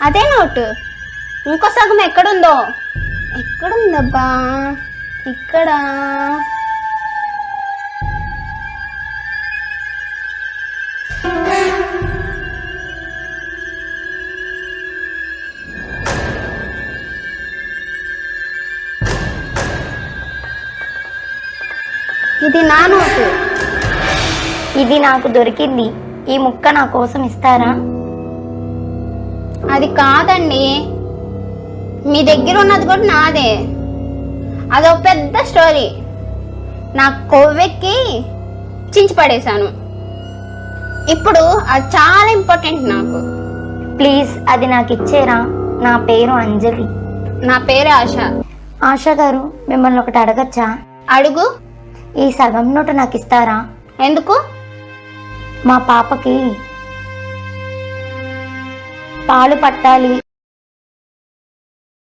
అదే నోటు. ఇంకో సగం ఎక్కడుందో? ఎక్కడుందబ్బా? ఇక్కడ. ఇది నా నోటు. ఇది నాకు దొరికింది. ఈ ముక్క నా కోసం ఇస్తారా? అది కాదండి, మీ దగ్గర ఉన్నది కూడా నాదే. అదో పెద్ద స్టోరీ. నా కొవ్వెక్కి చించి పడేశాను. ఇప్పుడు అది చాలా ఇంపార్టెంట్ నాకు. ప్లీజ్ అది నాకు ఇచ్చేరా. నా పేరు అంజలి. నా పేరు ఆశ. ఆశ గారు, మిమ్మల్ని ఒకటి అడగచ్చా? అడుగు. ఈ సగం నోటు నాకు ఇస్తారా? ఎందుకు? మా పాపకి పాలు పట్టాలి.